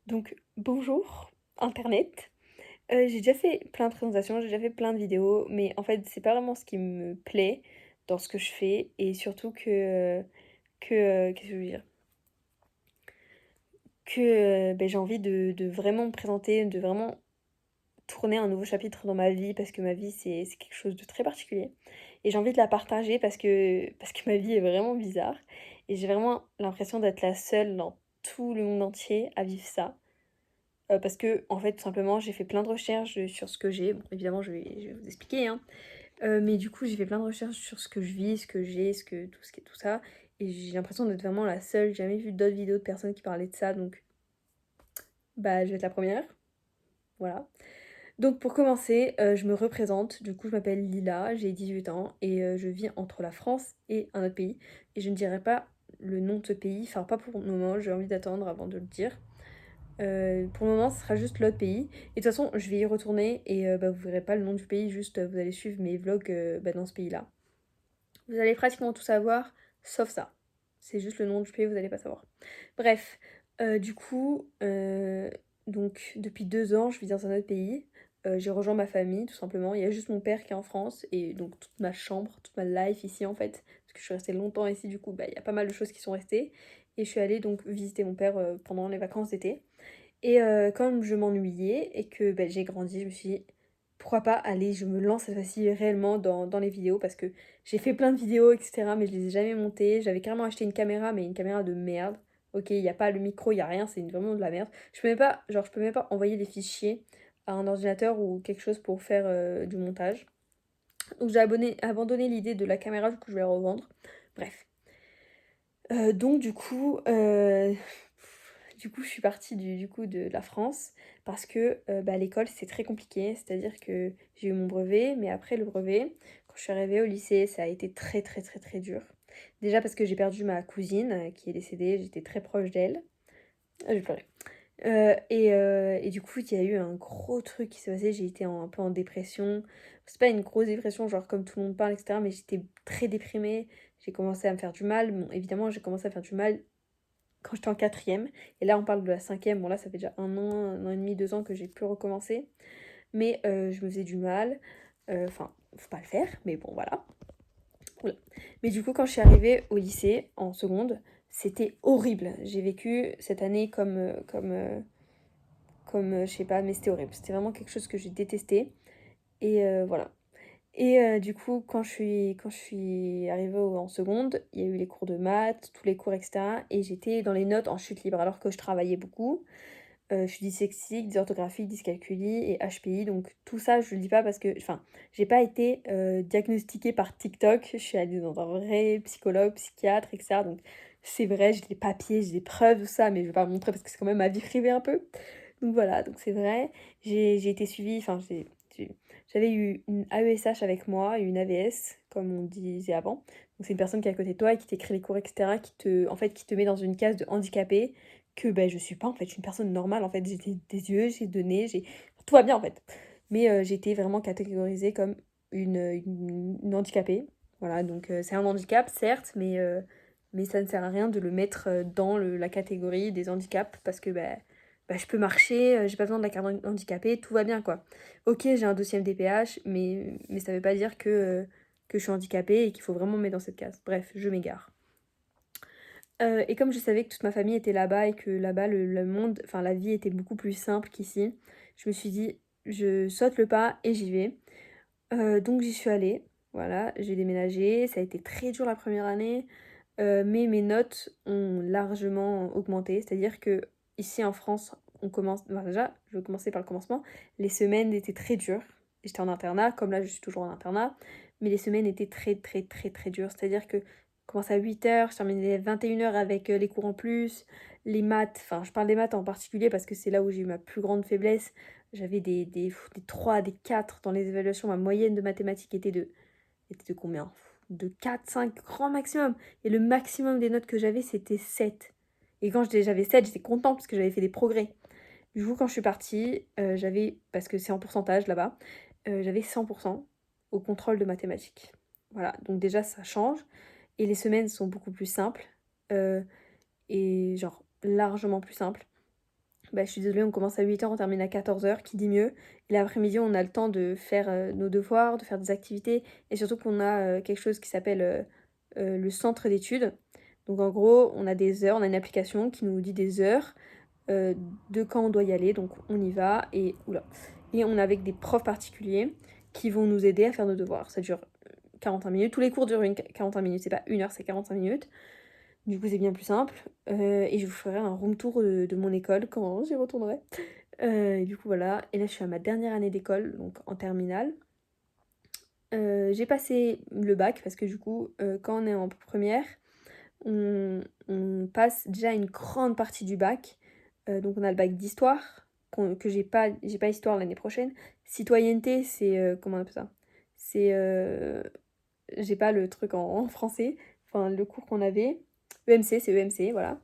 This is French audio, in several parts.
Donc bonjour internet. J'ai déjà fait plein de présentations, j'ai déjà fait plein de vidéos, mais en fait, c'est pas vraiment ce qui me plaît dans ce que je fais et surtout qu'est-ce que je veux dire? Que j'ai envie de vraiment me présenter, de vraiment tourner un nouveau chapitre dans ma vie parce que ma vie, c'est quelque chose de très particulier et j'ai envie de la partager parce que ma vie est vraiment bizarre et j'ai vraiment l'impression d'être la seule dans tout le monde entier à vivre ça. Parce que en fait, tout simplement, j'ai fait plein de recherches, sur ce que j'ai. Bon, évidemment, je vais vous expliquer, hein. Mais du coup, j'ai fait plein de recherches sur ce que je vis, ce que j'ai, ce qui est tout ça et j'ai l'impression d'être vraiment la seule. J'ai jamais vu d'autres vidéos de personnes qui parlaient de ça, donc bah, je vais être la première, voilà. Donc pour commencer, je me représente, du coup, je m'appelle Lila, j'ai 18 ans et je vis entre la France et un autre pays et je ne dirai pas le nom de ce pays, enfin pas pour le moment, j'ai envie d'attendre avant de le dire. Pour le moment, ce sera juste l'autre pays. Et de toute façon, je vais y retourner et bah, vous verrez pas le nom du pays, juste vous allez suivre mes vlogs bah, dans ce pays-là. Vous allez pratiquement tout savoir, sauf ça. C'est juste le nom du pays, vous allez pas savoir. Bref, du coup, donc depuis 2 ans, je vis dans un autre pays. J'ai rejoint ma famille, tout simplement. Il y a juste mon père qui est en France et donc toute ma chambre, toute ma life ici en fait. Parce que je suis restée longtemps ici, du coup, bah, il y a pas mal de choses qui sont restées. Et je suis allée donc visiter mon père pendant les vacances d'été. Et comme je m'ennuyais et que, bah, j'ai grandi, je me suis dit: «Pourquoi pas, allez, je me lance cette fois-ci réellement dans les vidéos» parce que j'ai fait plein de vidéos et cetera, mais je les ai jamais montées. J'avais carrément acheté une caméra, mais une caméra de merde. OK, il y a pas le micro, il y a rien, c'est vraiment de la merde. Je peux même pas envoyer des fichiers à un ordinateur ou quelque chose pour faire, du montage. Donc j'ai abandonné l'idée de la caméra, du coup je vais la revendre. Bref. Donc du coup, je suis partie du coup de la France parce que, bah, à l'école, c'est très compliqué. C'est-à-dire que j'ai eu mon brevet, mais après le brevet, quand je suis arrivée au lycée, ça a été très, très, très, très dur. Déjà parce que j'ai perdu ma cousine, qui est décédée, j'étais très proche d'elle. Ah, j'ai pleuré. Et du coup, il y a eu un gros truc qui s'est passé, j'ai été un peu en dépression. C'est pas une grosse dépression, genre comme tout le monde parle et cetera, mais j'étais très déprimée. J'ai commencé à me faire du mal. Bon, évidemment, j'ai commencé à faire du mal quand j'étais en quatrième. Et là, on parle de la cinquième. Bon, là, ça fait déjà 1 an et demi, 2 ans que j'ai pu recommencer. Mais je me faisais du mal. Enfin, faut pas le faire, mais bon, voilà. Oula. Mais du coup, quand je suis arrivée au lycée, en seconde, c'était horrible. J'ai vécu cette année comme je sais pas, mais c'était horrible. C'était vraiment quelque chose que j'ai détesté. Et voilà. Et du coup, quand je suis arrivée en seconde, il y a eu les cours de maths, tous les cours, et cetera. Et j'étais dans les notes en chute libre alors que je travaillais beaucoup. Je suis dyslexique, dysorthographique, dyscalculie et HPI. Donc tout ça, je le dis pas parce que, enfin, j'ai pas été diagnostiquée par TikTok. Je suis allée dans un vrai psychologue, psychiatre, etc. Donc c'est vrai, j'ai des papiers, j'ai des preuves, tout ça, mais je vais pas montrer parce que c'est quand même ma vie privée un peu. Donc voilà, donc c'est vrai. J'ai été suivie, enfin, j'avais eu une AESH avec moi et une AVS, comme on disait avant. Donc c'est une personne qui est à côté de toi et qui t'écrit les cours, etc., qui te met dans une case de handicapé que ben, je suis pas en fait, je suis une personne normale en fait, j'ai des yeux, j'ai deux nez, tout va bien en fait. Mais j'ai été vraiment catégorisée comme une handicapée. Voilà, donc c'est un handicap certes, mais ça ne sert à rien de le mettre dans la catégorie des handicaps parce que bah, je peux marcher, j'ai pas besoin de la carte handicapée, tout va bien quoi. Ok, j'ai un dossier MDPH, mais ça veut pas dire que je suis handicapée et qu'il faut vraiment me mettre dans cette case. Bref, je m'égare. Et comme je savais que toute ma famille était là-bas et que là-bas le monde, enfin la vie était beaucoup plus simple qu'ici, je me suis dit: «Je saute le pas et j'y vais». Donc j'y suis allée, voilà, j'ai déménagé, ça a été très dur la première année, mais mes notes ont largement augmenté. C'est-à-dire que ici en France, on commence enfin déjà, je vais commencer par le commencement, les semaines étaient très dures. J'étais en internat, comme là je suis toujours en internat, mais les semaines étaient très, très, très, très dures. C'est-à-dire que je commence à 8 heures, je terminais à 21 heures avec, les cours en plus, les maths, enfin je parle des maths en particulier parce que c'est là où j'ai eu ma plus grande faiblesse. J'avais des 3, des 4 dans les évaluations. Ma moyenne de mathématiques était de combien? De 4, 5 grand maximum. Et le maximum des notes que j'avais, c'était 7. Et quand j'avais 7, j'étais contente parce que j'avais fait des progrès. Du coup, quand je suis partie, j'avais, parce que c'est en pourcentage là-bas, j'avais 100% au contrôle de mathématiques. Voilà, donc déjà ça change. Et les semaines sont beaucoup plus simples. euh, et genre largement plus simples. Bah, je suis désolée, on commence à 8h, on termine à 14h, qui dit mieux? Et l'après-midi, on a le temps de faire, nos devoirs, de faire des activités et surtout qu'on a, quelque chose qui s'appelle, le centre d'études. Donc en gros, on a des heures, on a une application qui nous dit des heures, de quand on doit y aller, donc on y va et ouh et on est avec des profs particuliers qui vont nous aider à faire nos devoirs. Ça dure, 45 minutes. Tous les cours durent 45 minutes, c'est pas 1 heure, c'est 45 minutes. Du coup, c'est bien plus simple, et je vous ferai un room tour, de mon école quand j'y retournerai. Et du coup, voilà, et là, je suis à ma dernière année d'école, donc en terminale. J'ai passé le bac parce que du coup, quand on est en première, on passe déjà une grande partie du bac. Donc on a le bac d'histoire que j'ai pas histoire l'année prochaine. Citoyenneté, c'est, comment on appelle ça? C'est, j'ai pas le truc en français, enfin le cours qu'on avait. EMC, c'est EMC, voilà.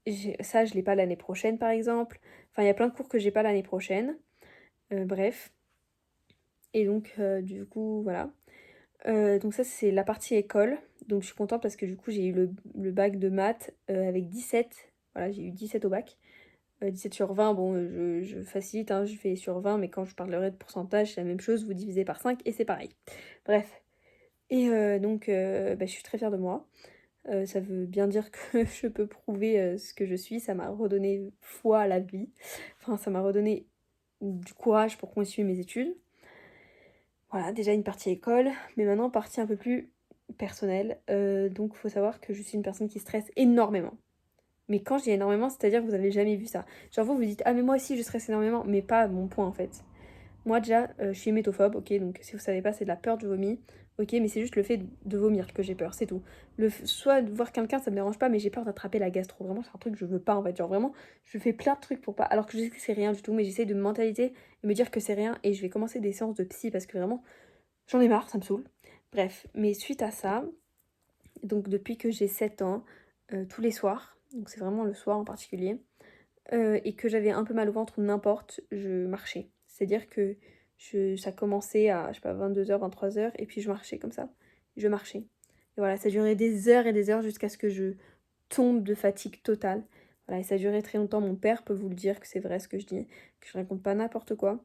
J'ai ça, je l'ai pas l'année prochaine, par exemple. Enfin, il y a plein de cours que j'ai pas l'année prochaine. Bref, et donc du coup, voilà. Donc ça, c'est la partie école. Donc je suis contente parce que du coup, j'ai eu le bac de maths, avec 17. Voilà, j'ai eu 17 au bac. 17 sur 20, bon, je facilite, hein, je fais sur 20, mais quand je parlerai de pourcentage, c'est la même chose, vous divisez par 5 et c'est pareil. Bref, et donc bah, je suis très fière de moi. Ça veut bien dire que je peux prouver, ce que je suis. Ça m'a redonné foi à la vie. Enfin, ça m'a redonné du courage pour continuer mes études. Voilà, déjà une partie école, mais maintenant partie un peu plus personnelle. Donc faut savoir que je suis une personne qui stresse énormément. Mais quand je dis énormément, c'est-à-dire que vous avez jamais vu ça. Genre vous dites: «Ah mais moi aussi je stresse énormément», mais pas à mon point en fait. Moi déjà, je suis hémétophobe, OK, donc si vous savez pas, c'est de la peur du vomi. OK, mais c'est juste le fait de vomir que j'ai peur, c'est tout. Soit de voir quelqu'un, ça me dérange pas, mais j'ai peur d'attraper la gastro. Vraiment, c'est un truc que je veux pas en fait. Genre vraiment, je fais plein de trucs pour pas. Alors que je sais que c'est rien du tout, mais j'essaie de me mentaliser et me dire que c'est rien. Et je vais commencer des séances de psy parce que vraiment, j'en ai marre, ça me saoule. Bref, mais suite à ça, donc depuis que j'ai 7 ans, tous les soirs, donc c'est vraiment le soir en particulier, et que j'avais un peu mal au ventre ou n'importe, je marchais. C'est-à-dire que ça commençait à, je sais pas, 22h, 23h et puis je marchais comme ça. Je marchais. Et voilà, ça durait des heures et des heures jusqu'à ce que je tombe de fatigue totale. Voilà, et ça durait très longtemps. Mon père peut vous le dire que c'est vrai ce que je dis, que je raconte pas n'importe quoi.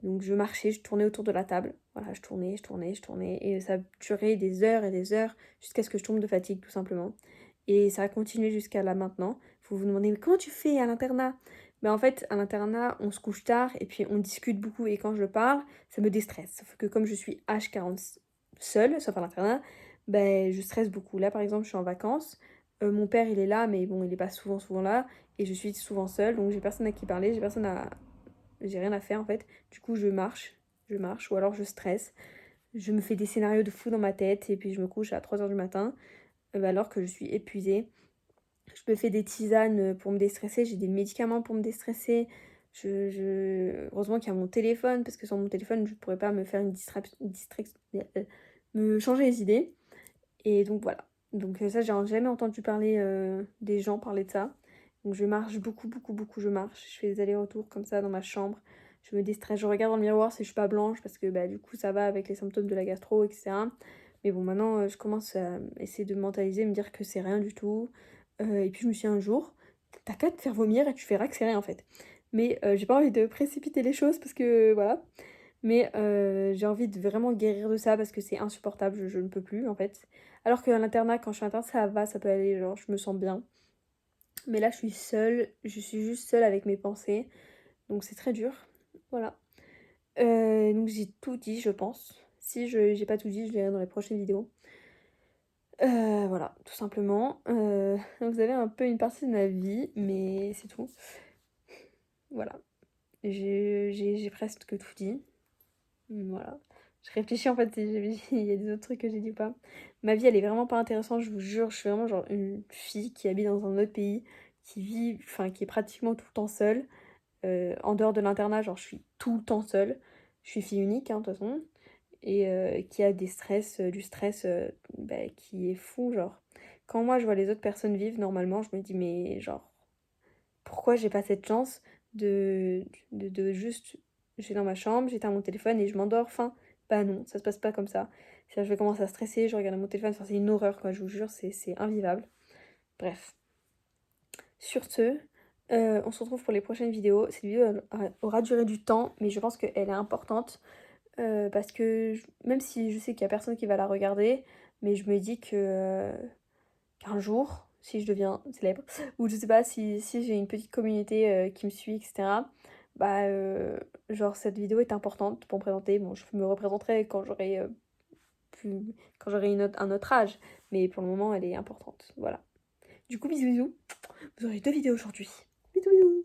Donc je marchais, je tournais autour de la table. Voilà, je tournais, je tournais, je tournais. Et ça durait des heures et des heures jusqu'à ce que je tombe de fatigue, tout simplement. Et ça a continué jusqu'à là maintenant. Vous vous demandez, mais comment tu fais à l'internat? Ben en fait, à l'internat, on se couche tard et puis on discute beaucoup. Et quand je parle, ça me déstresse. Sauf que comme je suis H40 seule, sauf à l'internat, ben je stresse beaucoup. Là, par exemple, je suis en vacances. Mon père, il est là, mais bon, il est pas souvent là. Et je suis souvent seule, donc j'ai personne à qui parler, j'ai rien à faire en fait. Du coup, je marche, ou alors je stresse. Je me fais des scénarios de fou dans ma tête et puis je me couche à 3h du matin, alors que je suis épuisée. Je me fais des tisanes, pour me déstresser, j'ai des médicaments pour me déstresser. Heureusement qu'il y a mon téléphone, parce que sans mon téléphone, je pourrais pas me faire une me changer les idées. Et donc voilà. Donc ça, j'ai jamais entendu parler, des gens parler de ça. Donc je marche beaucoup, beaucoup, beaucoup, je marche. Je fais des allers-retours comme ça dans ma chambre. Je me déstresse, je regarde dans le miroir si je suis pas blanche parce que bah, du coup ça va avec les symptômes de la gastro, etc. Mais bon, maintenant je commence à essayer de mentaliser, me dire que c'est rien du tout. Et puis je me suis dit un jour, t'as qu'à te faire vomir et tu verras que c'est rien en fait. Mais j'ai pas envie de précipiter les choses parce que voilà. Mais j'ai envie de vraiment guérir de ça parce que c'est insupportable, je ne peux plus en fait. Alors qu'à l'internat, quand je suis à l'internat, ça va, ça peut aller, genre je me sens bien. Mais là, je suis seule, je suis juste seule avec mes pensées, donc c'est très dur. Voilà. Donc j'ai tout dit, je pense. Si je j'ai pas tout dit, je dirai dans les prochaines vidéos. Voilà, tout simplement. Vous avez un peu une partie de ma vie, mais c'est tout. Voilà. J'ai presque tout dit. Voilà. Je réfléchis en fait si il y a des autres trucs que j'ai dit ou pas. Ma vie elle est vraiment pas intéressante, je vous jure, je suis vraiment genre une fille qui habite dans un autre pays, qui vit, enfin qui est pratiquement tout le temps seule. En dehors de l'internat, genre je suis tout le temps seule. Je suis fille unique, hein, de toute façon. Et qui a du stress bah, qui est fou, genre. Quand moi je vois les autres personnes vivre normalement, je me dis mais genre pourquoi j'ai pas cette chance de juste je vais dans ma chambre, j'éteins mon téléphone et je m'endors, enfin, bah non, ça se passe pas comme ça. C'est-à-dire je vais commencer à stresser, je regarde mon téléphone, enfin c'est une horreur quoi, je vous jure, c'est invivable. Bref. Sur ce, On se retrouve pour les prochaines vidéos. Cette vidéo aura duré du temps, mais je pense qu'elle est importante, parce que même si je sais qu'il y a personne qui va la regarder, mais je me dis qu'un jour, si je deviens célèbre, ou je sais pas, si j'ai une petite communauté qui me suit, etc., bah, genre cette vidéo est importante pour me présenter. Bon, je me représenterai plus, quand j'aurai un autre âge, mais pour le moment, elle est importante. Voilà. Du coup, bisous bisous. Vous aurez 2 vidéos aujourd'hui. Bisous bisous.